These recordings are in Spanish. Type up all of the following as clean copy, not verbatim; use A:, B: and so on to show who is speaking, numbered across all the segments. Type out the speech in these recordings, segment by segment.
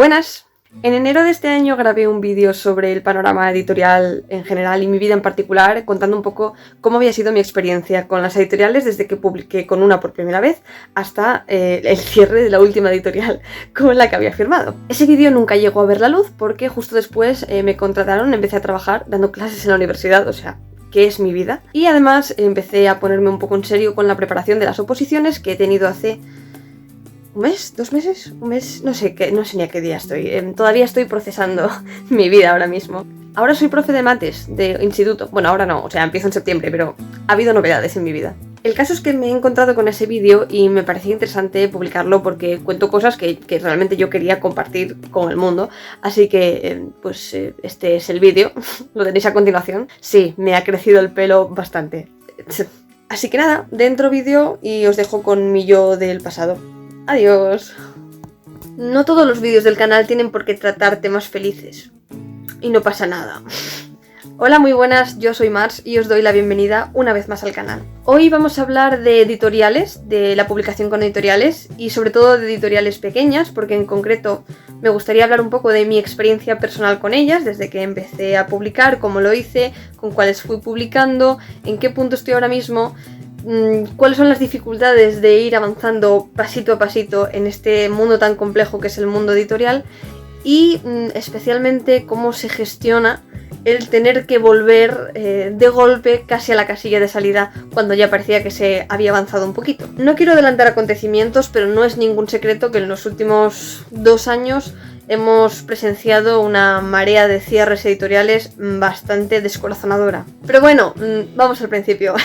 A: Buenas. En enero de este año grabé un vídeo sobre el panorama editorial en general y mi vida en particular, contando un poco cómo había sido mi experiencia con las editoriales desde que publiqué con una por primera vez hasta el cierre de la última editorial con la que había firmado. Ese vídeo nunca llegó a ver la luz porque justo después me contrataron, empecé a trabajar dando clases en la universidad, o sea, que es mi vida. Y además empecé a ponerme un poco en serio con la preparación de las oposiciones que he tenido hace ¿un mes? ¿2 meses? ¿Un mes? No sé ni a qué día estoy. Todavía estoy procesando mi vida ahora mismo. Ahora soy profe de mates de instituto. Bueno, ahora no, o sea, empiezo en septiembre, pero ha habido novedades en mi vida. El caso es que me he encontrado con ese vídeo y me parecía interesante publicarlo porque cuento cosas que realmente yo quería compartir con el mundo. Así que, este es el vídeo. Lo tenéis a continuación. Sí, me ha crecido el pelo bastante. Así que nada, dentro vídeo y os dejo con mi yo del pasado. Adiós. No todos los vídeos del canal tienen por qué tratar temas felices. Y no pasa nada. Hola, muy buenas, yo soy Mars y os doy la bienvenida una vez más al canal. Hoy vamos a hablar de editoriales, de la publicación con editoriales y sobre todo de editoriales pequeñas, porque en concreto me gustaría hablar un poco de mi experiencia personal con ellas, desde que empecé a publicar, cómo lo hice, con cuáles fui publicando, en qué punto estoy ahora mismo, cuáles son las dificultades de ir avanzando pasito a pasito en este mundo tan complejo que es el mundo editorial y especialmente cómo se gestiona el tener que volver de golpe casi a la casilla de salida cuando ya parecía que se había avanzado un poquito. No quiero adelantar acontecimientos, pero no es ningún secreto que en los últimos 2 años hemos presenciado una marea de cierres editoriales bastante descorazonadora. Pero bueno, vamos al principio.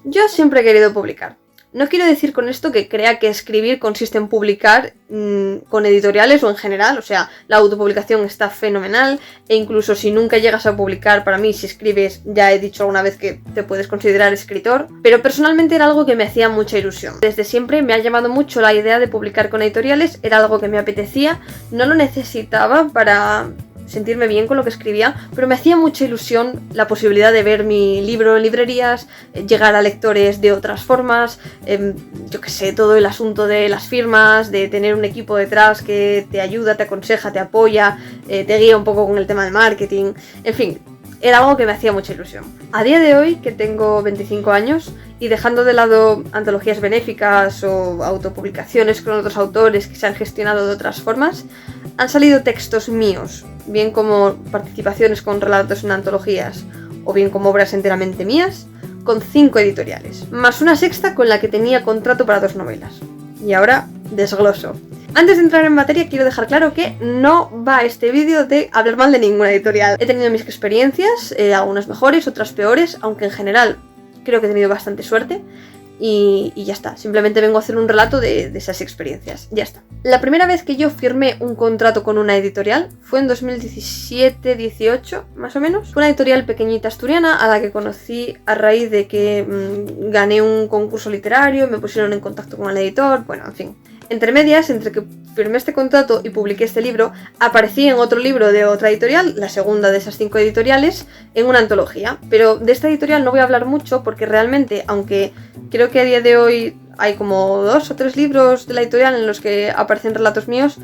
A: Yo siempre he querido publicar. No quiero decir con esto que crea que escribir consiste en publicar con editoriales o en general, o sea, la autopublicación está fenomenal e incluso si nunca llegas a publicar, para mí si escribes, ya he dicho alguna vez que te puedes considerar escritor, pero personalmente era algo que me hacía mucha ilusión. Desde siempre me ha llamado mucho la idea de publicar con editoriales, era algo que me apetecía, no lo necesitaba para sentirme bien con lo que escribía, pero me hacía mucha ilusión la posibilidad de ver mi libro en librerías, llegar a lectores de otras formas, yo que sé, todo el asunto de las firmas, de tener un equipo detrás que te ayuda, te aconseja, te apoya, te guía un poco con el tema del marketing, en fin, era algo que me hacía mucha ilusión. A día de hoy, que tengo 25 años, y dejando de lado antologías benéficas o autopublicaciones con otros autores que se han gestionado de otras formas, han salido textos míos, bien como participaciones con relatos en antologías o bien como obras enteramente mías, con 5 editoriales, más una sexta con la que tenía contrato para 2 novelas. Y ahora desgloso. Antes de entrar en materia quiero dejar claro que no va este vídeo de hablar mal de ninguna editorial. He tenido mis experiencias, algunas mejores, otras peores, aunque en general creo que he tenido bastante suerte. Y ya está, simplemente vengo a hacer un relato de esas experiencias, ya está. La primera vez que yo firmé un contrato con una editorial fue en 2017-18, más o menos. Fue una editorial pequeñita asturiana a la que conocí a raíz de que gané un concurso literario, me pusieron en contacto con el editor, bueno, en fin. Entre medias, entre que firmé este contrato y publiqué este libro, aparecí en otro libro de otra editorial, la segunda de esas 5 editoriales, en una antología. Pero de esta editorial no voy a hablar mucho porque realmente, aunque creo que a día de hoy hay como 2 o 3 libros de la editorial en los que aparecen relatos míos,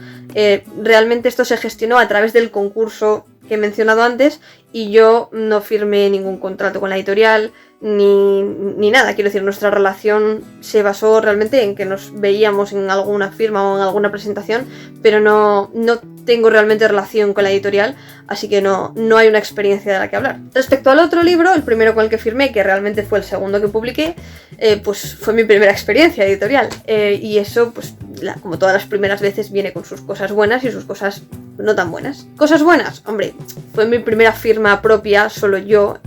A: realmente esto se gestionó a través del concurso que he mencionado antes y yo no firmé ningún contrato con la editorial ni nada. Quiero decir, nuestra relación se basó realmente en que nos veíamos en alguna firma o en alguna presentación, pero no tengo realmente relación con la editorial, así que no hay una experiencia de la que hablar. Respecto al otro libro, el primero con el que firmé, que realmente fue el segundo que publiqué, pues fue mi primera experiencia editorial, y eso, pues como todas las primeras veces, viene con sus cosas buenas y sus cosas no tan buenas. Cosas buenas, hombre, fue mi primera firma propia, solo yo,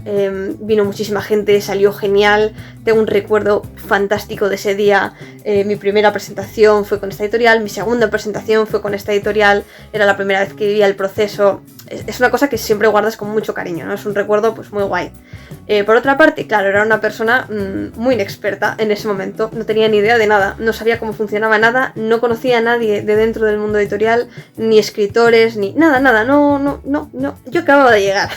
A: vino muchísima gente, salió genial, tengo un recuerdo fantástico de ese día. Mi primera presentación fue con esta editorial, mi segunda presentación fue con esta editorial, era la primera vez que vivía el proceso. Es una cosa que siempre guardas con mucho cariño, ¿no? Es un recuerdo pues muy guay. Por otra parte, claro, era una persona muy inexperta en ese momento, no tenía ni idea de nada, no sabía cómo funcionaba nada, no conocía a nadie de dentro del mundo editorial, ni escritores, ni nada, no, yo acababa de llegar.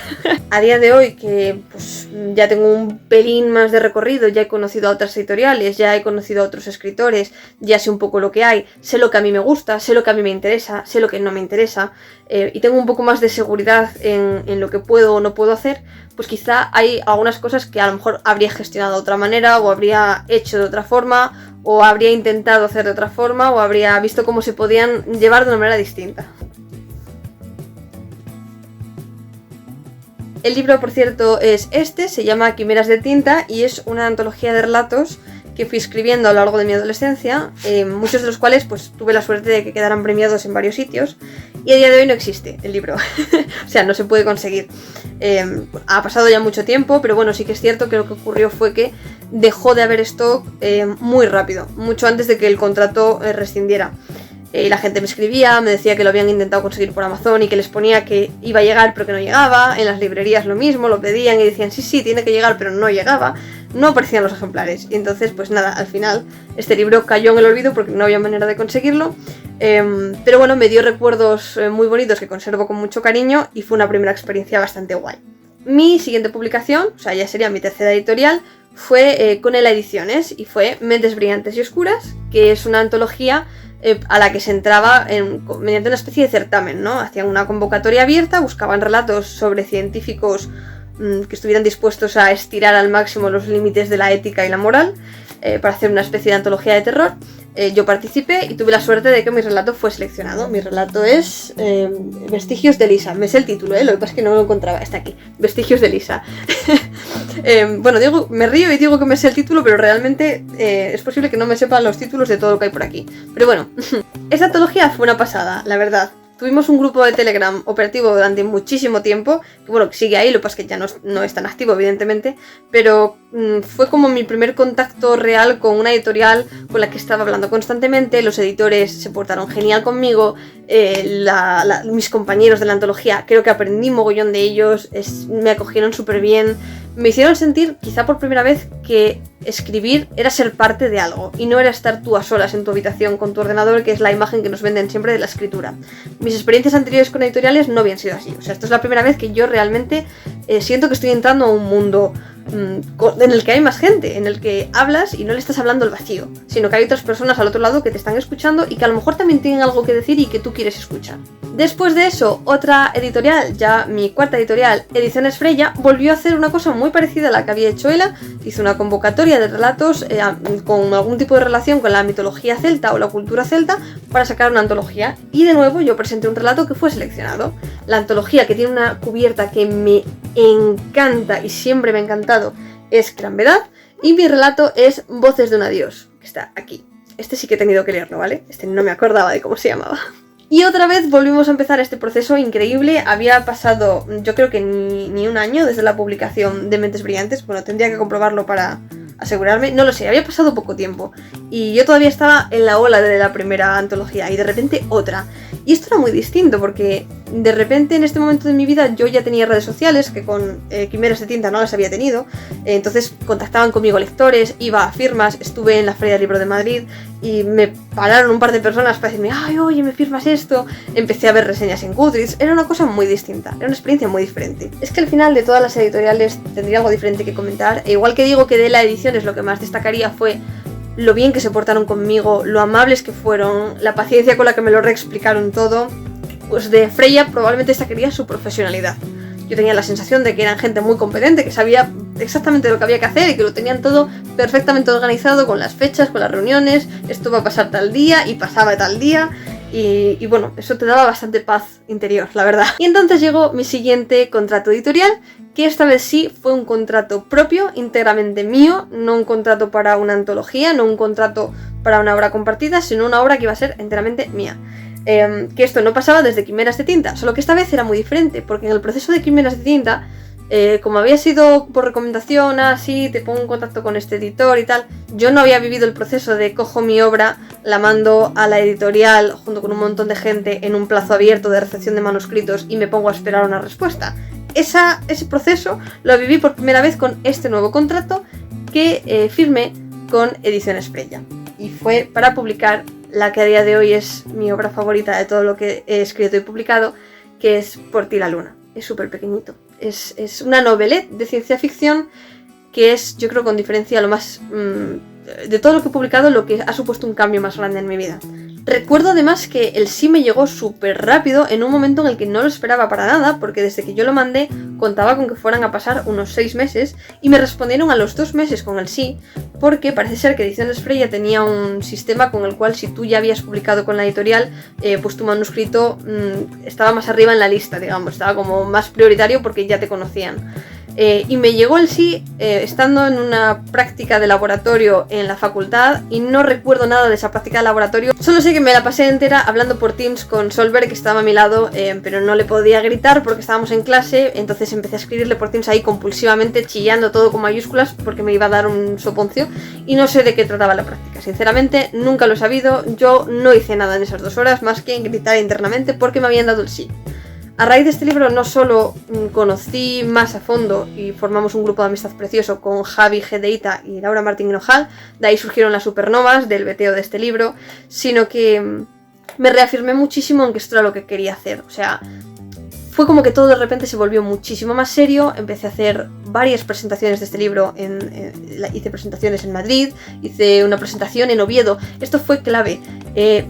A: A día de hoy, que pues ya tengo un pelín más de recorrido, ya he conocido a otras editoriales, ya he conocido a otros escritores, ya sé un poco lo que hay, sé lo que a mí me gusta, sé lo que a mí me interesa, sé lo que no me interesa, y tengo un poco más de seguridad en lo que puedo o no puedo hacer, pues quizá hay algunas cosas que a lo mejor habría gestionado de otra manera, o habría hecho de otra forma, o habría intentado hacer de otra forma, o habría visto cómo se podían llevar de una manera distinta. El libro, por cierto, se llama Quimeras de tinta y es una antología de relatos que fui escribiendo a lo largo de mi adolescencia, muchos de los cuales pues tuve la suerte de que quedaran premiados en varios sitios, y a día de hoy no existe el libro, o sea, no se puede conseguir. Ha pasado ya mucho tiempo, pero bueno, sí que es cierto que lo que ocurrió fue que dejó de haber stock muy rápido, mucho antes de que el contrato rescindiera. La gente me escribía, me decía que lo habían intentado conseguir por Amazon y que les ponía que iba a llegar pero que no llegaba. En las librerías lo mismo, lo pedían y decían sí, tiene que llegar, pero no llegaba. No aparecían los ejemplares. Y entonces, pues nada, al final este libro cayó en el olvido porque no había manera de conseguirlo. Pero bueno, me dio recuerdos muy bonitos que conservo con mucho cariño y fue una primera experiencia bastante guay. Mi siguiente publicación, o sea, ya sería mi tercera editorial, fue con Ela Ediciones y fue Mentes Brillantes y Oscuras, que es una antología a la que se entraba mediante una especie de certamen, ¿no? Hacían una convocatoria abierta, buscaban relatos sobre científicos que estuvieran dispuestos a estirar al máximo los límites de la ética y la moral para hacer una especie de antología de terror. Yo participé y tuve la suerte de que mi relato fue seleccionado. Mi relato es Vestigios de Lisa. Me sé el título, lo que pasa es que no lo encontraba. Está aquí, Vestigios de Lisa. Bueno, me río y digo que me sé el título, pero realmente es posible que no me sepan los títulos de todo lo que hay por aquí. Pero bueno, esta antología fue una pasada, la verdad. Tuvimos un grupo de Telegram operativo durante muchísimo tiempo, que bueno, que sigue ahí, lo que pasa es que ya no es tan activo, evidentemente, pero fue como mi primer contacto real con una editorial con la que estaba hablando constantemente. Los editores se portaron genial conmigo, mis compañeros de la antología, creo que aprendí mogollón de ellos, me acogieron súper bien, me hicieron sentir, quizá por primera vez, que escribir era ser parte de algo y no era estar tú a solas en tu habitación con tu ordenador, que es la imagen que nos venden siempre de la escritura. Mis experiencias anteriores con editoriales no habían sido así, o sea, esto es la primera vez que yo realmente siento que estoy entrando a un mundo en el que hay más gente, en el que hablas y no le estás hablando al vacío, sino que hay otras personas al otro lado que te están escuchando y que a lo mejor también tienen algo que decir y que tú quieres escuchar. Después de eso, otra editorial, ya mi cuarta editorial, Ediciones Freya, volvió a hacer una cosa muy parecida a la que había hecho Ela. Hizo una convocatoria de relatos con algún tipo de relación con la mitología celta o la cultura celta para sacar una antología, y de nuevo yo presenté un relato que fue seleccionado. La antología, que tiene una cubierta que me encanta y siempre me ha encantado, es Gran Verdad, y mi relato es Voces de un Adiós, que está aquí. Este sí que he tenido que leerlo, ¿vale? Este no me acordaba de cómo se llamaba. Y otra vez volvimos a empezar este proceso increíble. Había pasado, yo creo que ni un año desde la publicación de Mentes Brillantes. Bueno, tendría que comprobarlo para asegurarme. No lo sé, había pasado poco tiempo. Y yo todavía estaba en la ola de la primera antología y de repente otra. Y esto era muy distinto porque de repente en este momento de mi vida yo ya tenía redes sociales, que con Quimeras de Tinta no las había tenido. Entonces contactaban conmigo lectores, iba a firmas, estuve en la Feria del Libro de Madrid y me pararon un par de personas para decirme, ay, oye, ¿me firmas esto? Empecé a ver reseñas en Goodreads. Era una cosa muy distinta, era una experiencia muy diferente. Es que al final de todas las editoriales tendría algo diferente que comentar. E igual que digo que de la Ediciones lo que más destacaría fue lo bien que se portaron conmigo, lo amables que fueron, la paciencia con la que me lo reexplicaron todo, pues de Freya probablemente destacaría su profesionalidad. Yo tenía la sensación de que eran gente muy competente, que sabía exactamente lo que había que hacer y que lo tenían todo perfectamente organizado, con las fechas, con las reuniones, esto va a pasar tal día y pasaba tal día. Y bueno, eso te daba bastante paz interior, la verdad. Y entonces llegó mi siguiente contrato editorial, que esta vez sí fue un contrato propio, íntegramente mío, no un contrato para una antología, no un contrato para una obra compartida, sino una obra que iba a ser enteramente mía. Que esto no pasaba desde Quimeras de Tinta, solo que esta vez era muy diferente, porque en el proceso de Quimeras de Tinta, como había sido por recomendación, así, te pongo en contacto con este editor y tal, yo no había vivido el proceso de cojo mi obra, la mando a la editorial junto con un montón de gente en un plazo abierto de recepción de manuscritos y me pongo a esperar una respuesta. ese proceso lo viví por primera vez con este nuevo contrato que firmé con Ediciones Freya. Y fue para publicar la que a día de hoy es mi obra favorita de todo lo que he escrito y publicado, que es Por ti la luna. Es súper pequeñito. Es una novelette de ciencia ficción que es, yo creo, con diferencia lo más... de todo lo que he publicado, lo que ha supuesto un cambio más grande en mi vida. Recuerdo además que el sí me llegó súper rápido en un momento en el que no lo esperaba para nada, porque desde que yo lo mandé contaba con que fueran a pasar unos 6 meses y me respondieron a los 2 meses con el sí, porque parece ser que Ediciones Freya tenía un sistema con el cual si tú ya habías publicado con la editorial, pues tu manuscrito estaba más arriba en la lista, digamos, estaba como más prioritario porque ya te conocían. Y me llegó el sí estando en una práctica de laboratorio en la facultad y no recuerdo nada de esa práctica de laboratorio. Solo sé que me la pasé entera hablando por Teams con Solver, que estaba a mi lado, pero no le podía gritar porque estábamos en clase, entonces empecé a escribirle por Teams ahí compulsivamente, chillando todo con mayúsculas porque me iba a dar un soponcio y no sé de qué trataba la práctica. Sinceramente, nunca lo he sabido, yo no hice nada en esas 2 horas más que gritar internamente porque me habían dado el sí. A raíz de este libro no solo conocí más a fondo y formamos un grupo de amistad precioso con Javi Gedeita y Laura Martín Hinojal, de ahí surgieron las supernovas del veteo de este libro, sino que me reafirmé muchísimo en que esto era lo que quería hacer. O sea, fue como que todo de repente se volvió muchísimo más serio, empecé a hacer varias presentaciones de este libro, hice presentaciones en Madrid, hice una presentación en Oviedo, esto fue clave.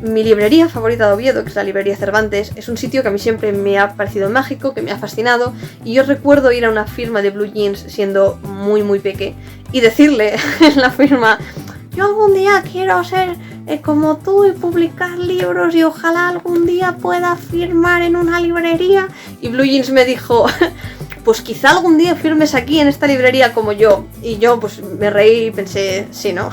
A: Mi librería favorita de Oviedo, que es la librería Cervantes, es un sitio que a mí siempre me ha parecido mágico, que me ha fascinado, y yo recuerdo ir a una firma de Blue Jeans siendo muy muy peque y decirle en la firma: yo algún día quiero ser como tú y publicar libros y ojalá algún día pueda firmar en una librería. Y Blue Jeans me dijo: pues quizá algún día firmes aquí en esta librería como yo. Y yo pues me reí y pensé, sí, ¿no?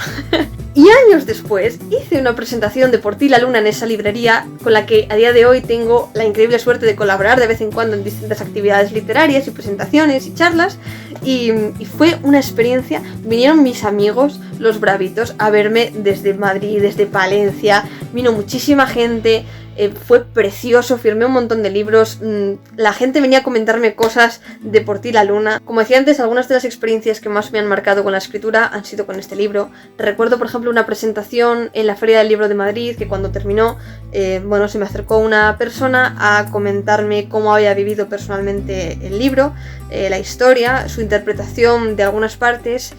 A: Y años después hice una presentación de Por ti la luna en esa librería, con la que a día de hoy tengo la increíble suerte de colaborar de vez en cuando en distintas actividades literarias y presentaciones y charlas, y fue una experiencia. Vinieron mis amigos, los bravitos, a verme desde Madrid, desde Palencia, vino muchísima gente. Fue precioso, firmé un montón de libros, la gente venía a comentarme cosas de Por ti la luna. Como decía antes, algunas de las experiencias que más me han marcado con la escritura han sido con este libro. Recuerdo, por ejemplo, una presentación en la Feria del Libro de Madrid, que cuando terminó, se me acercó una persona a comentarme cómo había vivido personalmente el libro, la historia, su interpretación de algunas partes,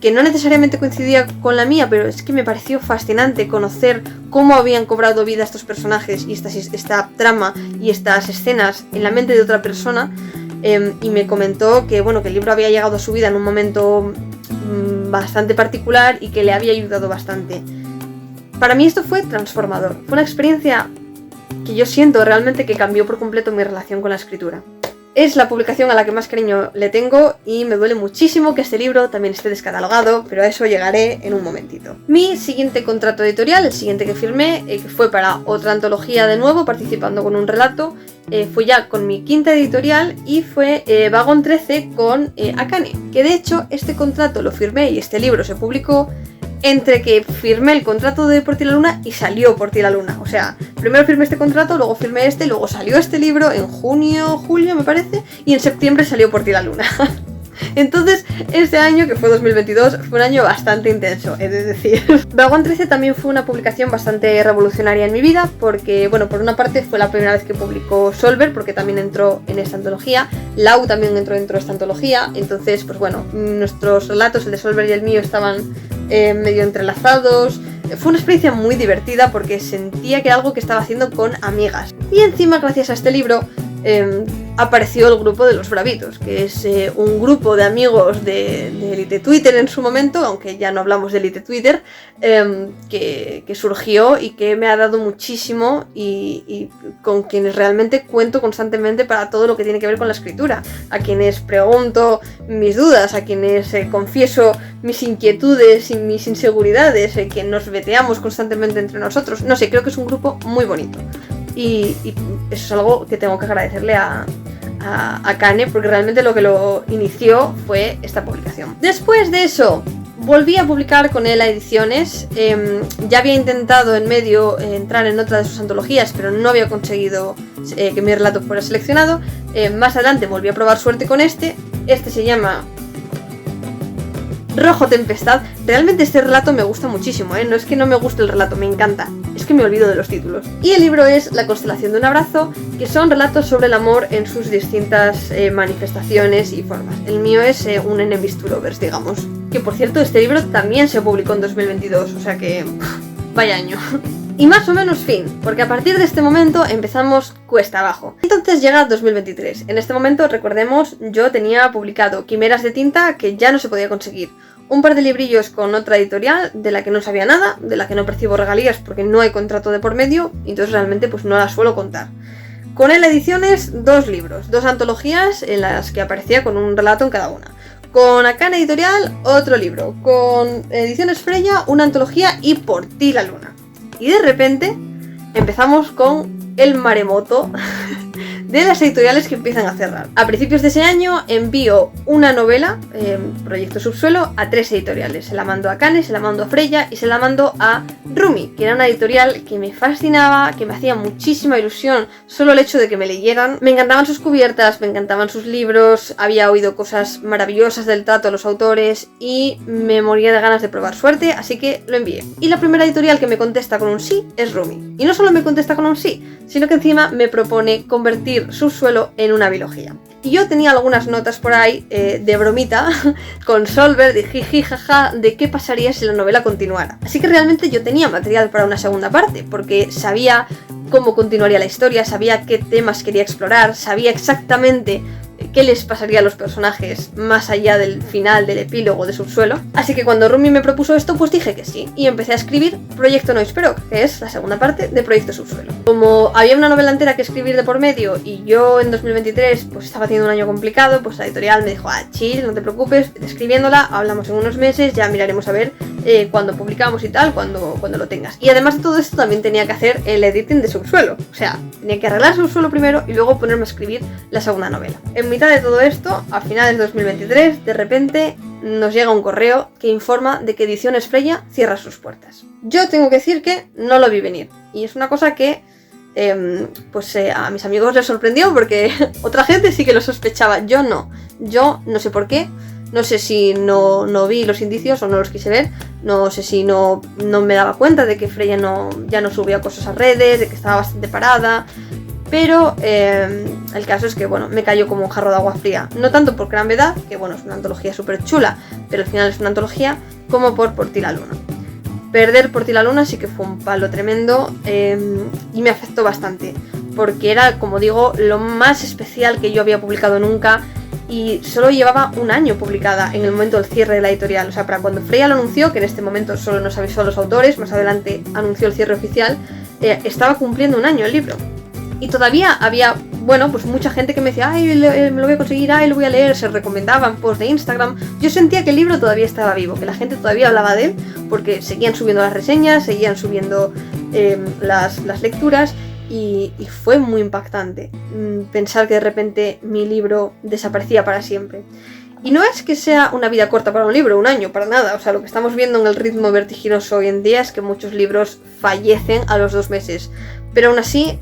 A: que no necesariamente coincidía con la mía, pero es que me pareció fascinante conocer cómo habían cobrado vida estos personajes y esta trama y estas escenas en la mente de otra persona, y me comentó que, que el libro había llegado a su vida en un momento bastante particular y que le había ayudado bastante. Para mí esto fue transformador, fue una experiencia que yo siento realmente que cambió por completo mi relación con la escritura. Es la publicación a la que más cariño le tengo y me duele muchísimo que este libro también esté descatalogado, pero a eso llegaré en un momentito. Mi siguiente contrato editorial, el siguiente que firmé, que fue para otra antología de nuevo, participando con un relato, fue ya con mi quinta editorial y fue Vagón 13 con Akane, que de hecho este contrato lo firmé y este libro se publicó entre que firmé el contrato de Por ti la luna y salió Por ti la luna. O sea, primero firmé este contrato, luego firmé este, luego salió este libro en junio, julio me parece, y en septiembre salió Por ti la luna. Entonces, este año, que fue 2022, fue un año bastante intenso, he de decir. Vagón 13 también fue una publicación bastante revolucionaria en mi vida, porque, por una parte fue la primera vez que publicó Solver, porque también entró en esta antología, Lau también entró dentro de esta antología, entonces, nuestros relatos, el de Solver y el mío, estaban medio entrelazados. Fue una experiencia muy divertida porque sentía que era algo que estaba haciendo con amigas. Y encima, gracias a este libro, apareció el grupo de los bravitos, que es un grupo de amigos de Elite Twitter en su momento, aunque ya no hablamos de Elite Twitter, que surgió y que me ha dado muchísimo y con quienes realmente cuento constantemente para todo lo que tiene que ver con la escritura, a quienes pregunto mis dudas, a quienes confieso mis inquietudes y mis inseguridades, que nos veteamos constantemente entre nosotros. No sé, creo que es un grupo muy bonito. Y eso es algo que tengo que agradecerle a Akane, porque realmente lo que lo inició fue esta publicación. Después de eso, volví a publicar con él a Ediciones. Ya había intentado en medio entrar en otra de sus antologías, pero no había conseguido que mi relato fuera seleccionado. Más adelante volví a probar suerte con este se llama Rojo Tempestad. Realmente este relato me gusta muchísimo, no es que no me guste el relato, me encanta, es que me olvido de los títulos. Y el libro es La constelación de un abrazo, que son relatos sobre el amor en sus distintas manifestaciones y formas. El mío es un enemies to lovers, digamos. Que por cierto, este libro también se publicó en 2022, o sea que... vaya año. Y más o menos fin, porque a partir de este momento empezamos cuesta abajo. Entonces llega 2023. En este momento, recordemos, yo tenía publicado Quimeras de tinta, que ya no se podía conseguir. Un par de librillos con otra editorial, de la que no sabía nada, de la que no percibo regalías porque no hay contrato de por medio, y entonces realmente pues no las suelo contar. Con él Ediciones, 2 libros, 2 antologías en las que aparecía con un relato en cada una. Con Akane Editorial, otro libro. Con Ediciones Freya, una antología y Por ti la luna. Y de repente empezamos con el maremoto de las editoriales que empiezan a cerrar. A principios de ese año envío una novela, Proyecto Subsuelo, a 3 editoriales. Se la mando a Akane, se la mando a Freya y se la mando a Rumi, que era una editorial que me fascinaba, que me hacía muchísima ilusión solo el hecho de que me leyeran. Me encantaban sus cubiertas, me encantaban sus libros, había oído cosas maravillosas del trato a los autores y me moría de ganas de probar suerte, así que lo envié. Y la primera editorial que me contesta con un sí es Rumi. Y no solo me contesta con un sí, sino que encima me propone convertir Subsuelo en una biología. Y yo tenía algunas notas por ahí de bromita con Solver, de jiji jaja, de qué pasaría si la novela continuara. Así que realmente yo tenía material para una segunda parte, porque sabía cómo continuaría la historia, sabía qué temas quería explorar, sabía exactamente qué les pasaría a los personajes más allá del final, del epílogo de Subsuelo. Así que cuando Rumi me propuso esto, pues dije que sí, y empecé a escribir Proyecto Noisperok, que es la segunda parte de Proyecto Subsuelo. Como había una novela entera que escribir de por medio y yo en 2023 pues estaba teniendo un año complicado, pues la editorial me dijo, chill, no te preocupes, vete escribiéndola, hablamos en unos meses, ya miraremos a ver cuando publicamos y tal, cuando lo tengas. Y además de todo esto también tenía que hacer el editing de Subsuelo, o sea, tenía que arreglar Subsuelo primero y luego ponerme a escribir la segunda novela. En mitad de todo esto, a finales de 2023, de repente nos llega un correo que informa de que Ediciones Freya cierra sus puertas. Yo tengo que decir que no lo vi venir, y es una cosa que a mis amigos les sorprendió porque otra gente sí que lo sospechaba, yo no sé por qué. No sé si no vi los indicios o no los quise ver, no sé si no me daba cuenta de que Freya ya no subía cosas a redes, de que estaba bastante parada, pero el caso es que bueno, me cayó como un jarro de agua fría, no tanto por Gran Vedad, que bueno, es una antología súper chula, pero al final es una antología, como por ti la luna. Perder Por ti la luna sí que fue un palo tremendo y me afectó bastante, porque era, como digo, lo más especial que yo había publicado nunca. Y solo llevaba un año publicada en el momento del cierre de la editorial. O sea, para cuando Freya lo anunció, que en este momento solo nos avisó a los autores, más adelante anunció el cierre oficial, estaba cumpliendo un año el libro. Y todavía había, bueno, pues mucha gente que me decía, me lo voy a conseguir, lo voy a leer, se recomendaban posts de Instagram. Yo sentía que el libro todavía estaba vivo, que la gente todavía hablaba de él, porque seguían subiendo las reseñas, seguían subiendo las lecturas. Y fue muy impactante pensar que de repente mi libro desaparecía para siempre. Y no es que sea una vida corta para un libro, un año, para nada. O sea, lo que estamos viendo en el ritmo vertiginoso hoy en día es que muchos libros fallecen a los 2 meses. Pero aún así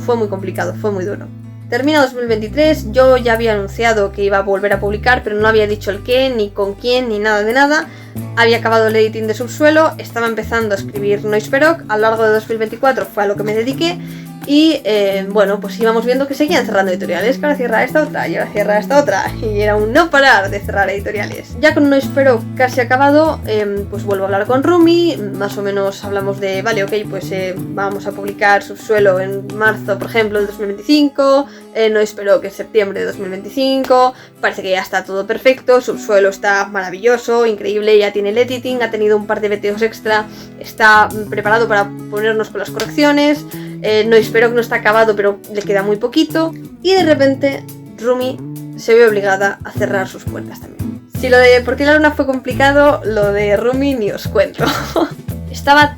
A: fue muy complicado, fue muy duro. Termina 2023, yo ya había anunciado que iba a volver a publicar, pero no había dicho el qué, ni con quién, ni nada de nada. Había acabado el editing de Subsuelo, estaba empezando a escribir Noisperok, a lo largo de 2024 fue a lo que me dediqué. Y bueno, pues íbamos viendo que seguían cerrando editoriales, que ahora cierra esta otra, y ahora cierra esta otra, y era un no parar de cerrar editoriales. Ya con Noisperok casi acabado, pues vuelvo a hablar con Rumi, más o menos hablamos de, vale, ok, pues vamos a publicar Subsuelo en marzo, por ejemplo, de 2025, Noisperok en septiembre de 2025, parece que ya está todo perfecto, Subsuelo está maravilloso, increíble, ya tiene el editing, ha tenido un par de VTOs extra, está preparado para ponernos con las correcciones. Noisperok no está acabado, pero le queda muy poquito. Y de repente Rumi se ve obligada a cerrar sus puertas también. Si lo de Por ti la luna fue complicado, lo de Rumi ni os cuento. Estaba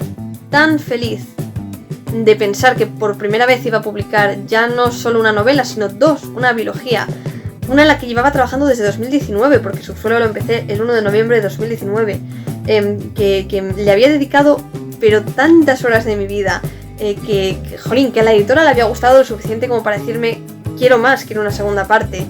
A: tan feliz de pensar que por primera vez iba a publicar ya no solo una novela, sino 2, una biología. Una en la que llevaba trabajando desde 2019, porque Subsuelo lo empecé el 1 de noviembre de 2019. Que le había dedicado pero tantas horas de mi vida. Que a la editora le había gustado lo suficiente como para decirme quiero más, quiero una segunda parte.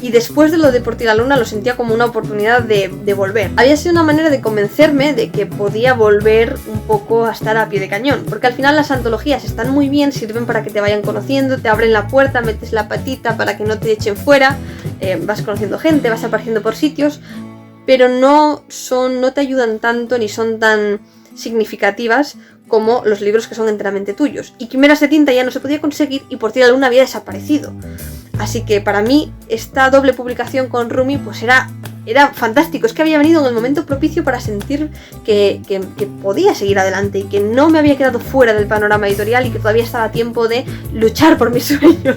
A: Y después de lo de Por ti la luna lo sentía como una oportunidad de volver. Había sido una manera de convencerme de que podía volver un poco a estar a pie de cañón. Porque al final las antologías están muy bien, sirven para que te vayan conociendo, te abren la puerta, metes la patita para que no te echen fuera, vas conociendo gente, vas apareciendo por sitios, pero no te ayudan tanto ni son tan significativas como los libros que son enteramente tuyos. Y Quimeras de tinta ya no se podía conseguir y Por ti la luna había desaparecido. Así que para mí esta doble publicación con Rumi pues era fantástico. Es que había venido en el momento propicio para sentir que podía seguir adelante y que no me había quedado fuera del panorama editorial y que todavía estaba a tiempo de luchar por mis sueños.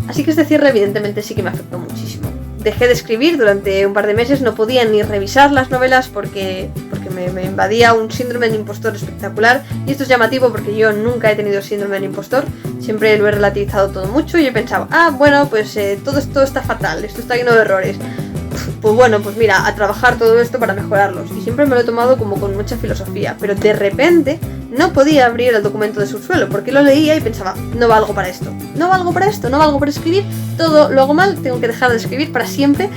A: Así que este cierre evidentemente sí que me afectó muchísimo. Dejé de escribir durante un par de meses, no podía ni revisar las novelas porque me invadía un síndrome del impostor espectacular. Y esto es llamativo porque yo nunca he tenido síndrome del impostor, siempre lo he relativizado todo mucho y he pensado, bueno, pues todo esto está fatal, esto está lleno de errores. Pues bueno, pues mira, a trabajar todo esto para mejorarlos. Y siempre me lo he tomado como con mucha filosofía, pero de repente no podía abrir el documento de subsuelo porque lo leía y pensaba, no valgo para esto, no valgo para esto, no valgo para escribir, todo lo hago mal, tengo que dejar de escribir para siempre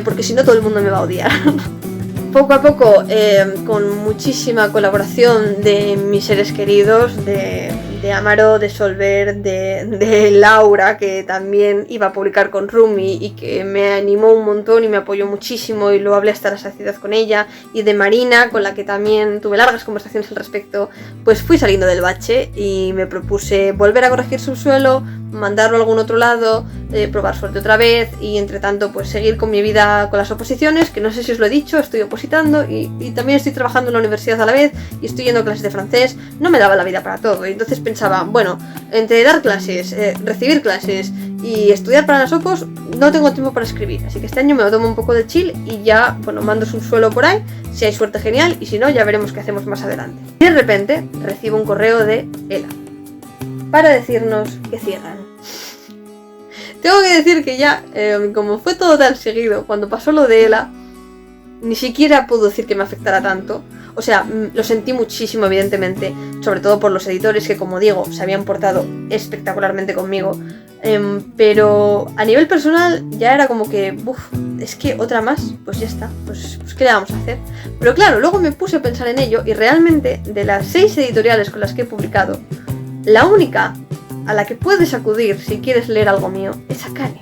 A: porque si no todo el mundo me va a odiar. Poco a poco, con muchísima colaboración de mis seres queridos, de Amaro, de Solver, de Laura, que también iba a publicar con Rumi y que me animó un montón y me apoyó muchísimo y lo hablé hasta la saciedad con ella, y de Marina, con la que también tuve largas conversaciones al respecto, pues fui saliendo del bache y me propuse volver a corregir Subsuelo, mandarlo a algún otro lado, probar suerte otra vez y entre tanto pues seguir con mi vida con las oposiciones, que no sé si os lo he dicho, estoy opositando y también estoy trabajando en la universidad a la vez y estoy yendo a clases de francés, no me daba la vida para todo y entonces pensaba, bueno, entre dar clases, recibir clases y estudiar para las opos no tengo tiempo para escribir, así que este año me lo tomo un poco de chill y ya, bueno, mando Subsuelo por ahí, si hay suerte genial y si no ya veremos qué hacemos más adelante. Y de repente recibo un correo de Ela para decirnos que cierran. Tengo que decir que ya, como fue todo tan seguido, cuando pasó lo de Ela, ni siquiera puedo decir que me afectara tanto. O sea, lo sentí muchísimo, evidentemente, sobre todo por los editores que, como digo, se habían portado espectacularmente conmigo. Pero a nivel personal ya era como que, es que otra más, pues ya está, pues ¿qué le vamos a hacer? Pero claro, luego me puse a pensar en ello y realmente de las 6 editoriales con las que he publicado, la única a la que puedes acudir si quieres leer algo mío es Akane.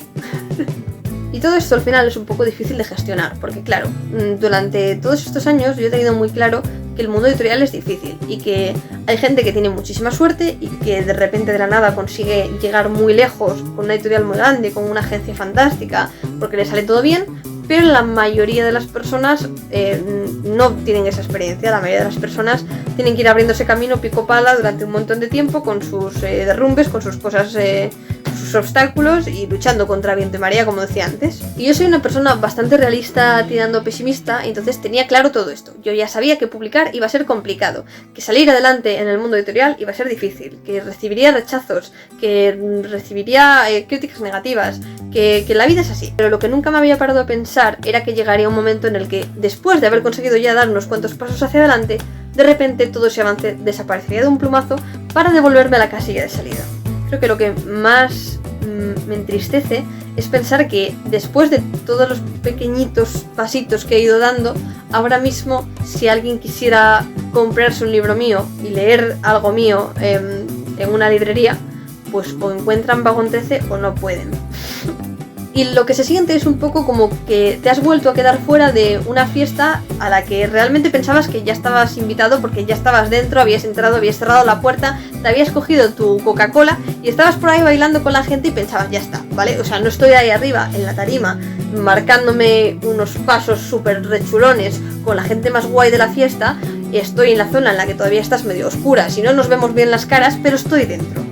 A: Y todo esto al final es un poco difícil de gestionar, porque claro, durante todos estos años yo he tenido muy claro que el mundo editorial es difícil y que hay gente que tiene muchísima suerte y que de repente de la nada consigue llegar muy lejos con una editorial muy grande, con una agencia fantástica, porque le sale todo bien, pero la mayoría de las personas no tienen esa experiencia. La mayoría de las personas tienen que ir abriéndose camino pico pala durante un montón de tiempo con sus derrumbes, con sus cosas, sus obstáculos y luchando contra viento y marea, como decía antes. Y yo soy una persona bastante realista tirando pesimista, entonces tenía claro todo esto. Yo ya sabía que publicar iba a ser complicado, que salir adelante en el mundo editorial iba a ser difícil, que recibiría rechazos, que recibiría críticas negativas, que la vida es así. Pero lo que nunca me había parado a pensar era que llegaría un momento en el que, después de haber conseguido ya dar unos cuantos pasos hacia adelante, de repente todo ese avance desaparecería de un plumazo para devolverme a la casilla de salida. Creo que lo que más me entristece es pensar que después de todos los pequeñitos pasitos que he ido dando, ahora mismo si alguien quisiera comprarse un libro mío y leer algo mío en una librería, pues o encuentran Vagón 13 o no pueden. Y lo que se siente es un poco como que te has vuelto a quedar fuera de una fiesta a la que realmente pensabas que ya estabas invitado porque ya estabas dentro, habías entrado, habías cerrado la puerta, te habías cogido tu Coca-Cola y estabas por ahí bailando con la gente y pensabas, ya está, ¿vale? O sea, no estoy ahí arriba en la tarima marcándome unos pasos súper rechulones con la gente más guay de la fiesta, estoy en la zona en la que todavía estás medio oscura, si no nos vemos bien las caras, pero estoy dentro.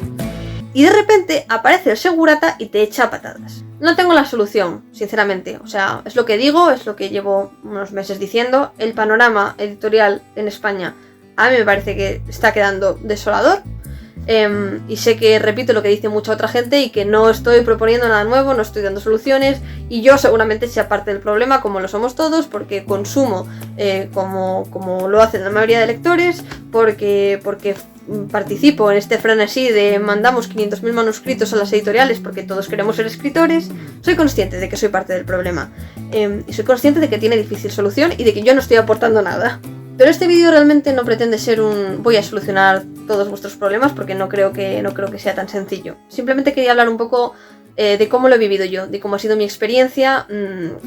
A: Y de repente aparece el segurata y te echa patadas. No tengo la solución, sinceramente. O sea, es lo que digo, es lo que llevo unos meses diciendo. El panorama editorial en España a mí me parece que está quedando desolador. Y sé que repito lo que dice mucha otra gente y que no estoy proponiendo nada nuevo, no estoy dando soluciones. Y yo seguramente sea parte del problema, como lo somos todos, porque consumo como lo hacen la mayoría de lectores, porque participo en este frenesí de mandamos 500.000 manuscritos a las editoriales porque todos queremos ser escritores, soy consciente de que soy parte del problema. Y soy consciente de que tiene difícil solución y de que yo no estoy aportando nada. Pero este vídeo realmente no pretende ser un voy a solucionar todos vuestros problemas porque no creo que sea tan sencillo. Simplemente quería hablar un poco de cómo lo he vivido yo, de cómo ha sido mi experiencia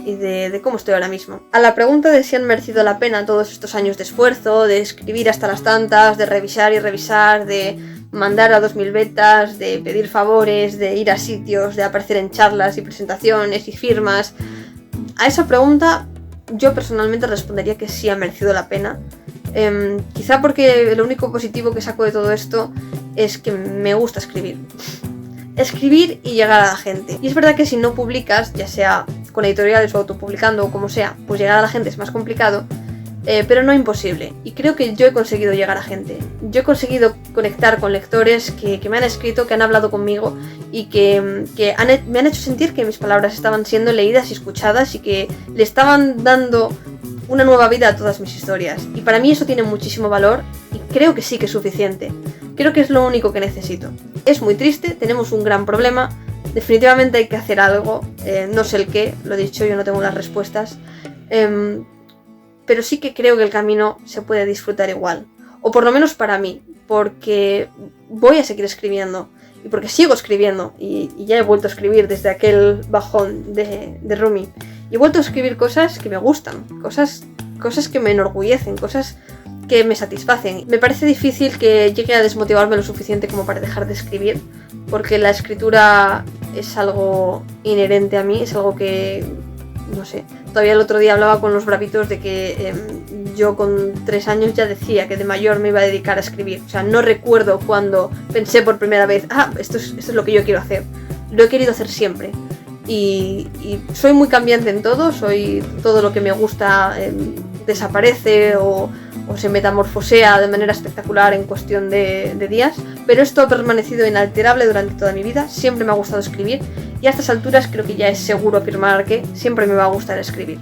A: y de cómo estoy ahora mismo. A la pregunta de si han merecido la pena todos estos años de esfuerzo, de escribir hasta las tantas, de revisar y revisar, de mandar a 2000 betas, de pedir favores, de ir a sitios, de aparecer en charlas y presentaciones y firmas, a esa pregunta yo personalmente respondería que sí ha merecido la pena. Quizá porque lo único positivo que saco de todo esto es que me gusta escribir. Escribir y llegar a la gente. Y es verdad que si no publicas, ya sea con editoriales o autopublicando o como sea, pues llegar a la gente es más complicado, pero no imposible. Y creo que yo he conseguido llegar a gente. Yo he conseguido conectar con lectores que me han escrito, que han hablado conmigo y que me han hecho sentir que mis palabras estaban siendo leídas y escuchadas y que le estaban dando una nueva vida a todas mis historias. Y para mí eso tiene muchísimo valor y creo que sí que es suficiente. Creo que es lo único que necesito. Es muy triste, tenemos un gran problema, definitivamente hay que hacer algo, no sé el qué, lo he dicho, yo no tengo las respuestas, pero sí que creo que el camino se puede disfrutar igual, o por lo menos para mí, porque voy a seguir escribiendo, y porque sigo escribiendo, y ya he vuelto a escribir desde aquel bajón de Rumi, y he vuelto a escribir cosas que me gustan, cosas que me enorgullecen, cosas que me satisfacen. Me parece difícil que llegue a desmotivarme lo suficiente como para dejar de escribir, porque la escritura es algo inherente a mí, es algo que, no sé, todavía el otro día hablaba con los bravitos de que yo con 3 años ya decía que de mayor me iba a dedicar a escribir. O sea, no recuerdo cuando pensé por primera vez, esto es lo que yo quiero hacer. Lo he querido hacer siempre. Y soy muy cambiante en todo, todo lo que me gusta desaparece o se metamorfosea de manera espectacular en cuestión de días, pero esto ha permanecido inalterable durante toda mi vida, siempre me ha gustado escribir y a estas alturas creo que ya es seguro afirmar que siempre me va a gustar escribir.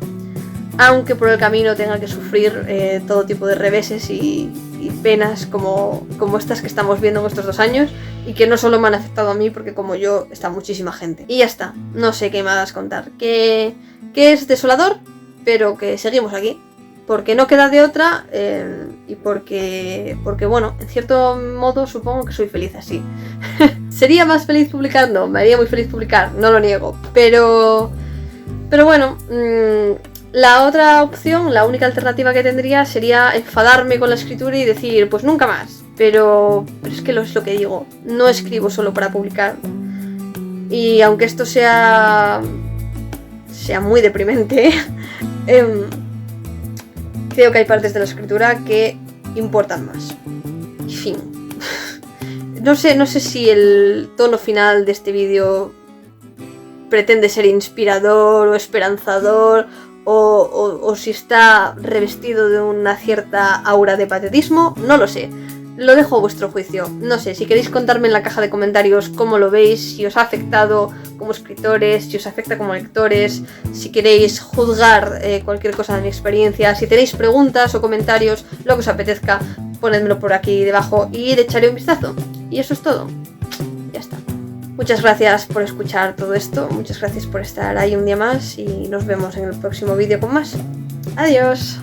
A: Aunque por el camino tenga que sufrir todo tipo de reveses y penas como estas que estamos viendo en estos 2 años y que no solo me han afectado a mí porque como yo está muchísima gente. Y ya está, no sé qué más contar, que es desolador, pero que seguimos aquí. Porque no queda de otra y porque bueno, en cierto modo supongo que soy feliz así. ¿Sería más feliz publicando? Me haría muy feliz publicar, no lo niego. Pero bueno, la otra opción, la única alternativa que tendría sería enfadarme con la escritura y decir, pues nunca más. Pero es que es lo que digo, no escribo solo para publicar. Y aunque esto sea muy deprimente, creo que hay partes de la escritura que importan más. Y fin. No sé si el tono final de este vídeo pretende ser inspirador o esperanzador o si está revestido de una cierta aura de patetismo, no lo sé. Lo dejo a vuestro juicio. No sé, si queréis contarme en la caja de comentarios cómo lo veis, si os ha afectado como escritores, si os afecta como lectores, si queréis juzgar cualquier cosa de mi experiencia, si tenéis preguntas o comentarios, lo que os apetezca, ponedmelo por aquí debajo y le echaré un vistazo. Y eso es todo. Ya está. Muchas gracias por escuchar todo esto, muchas gracias por estar ahí un día más y nos vemos en el próximo vídeo con más. Adiós.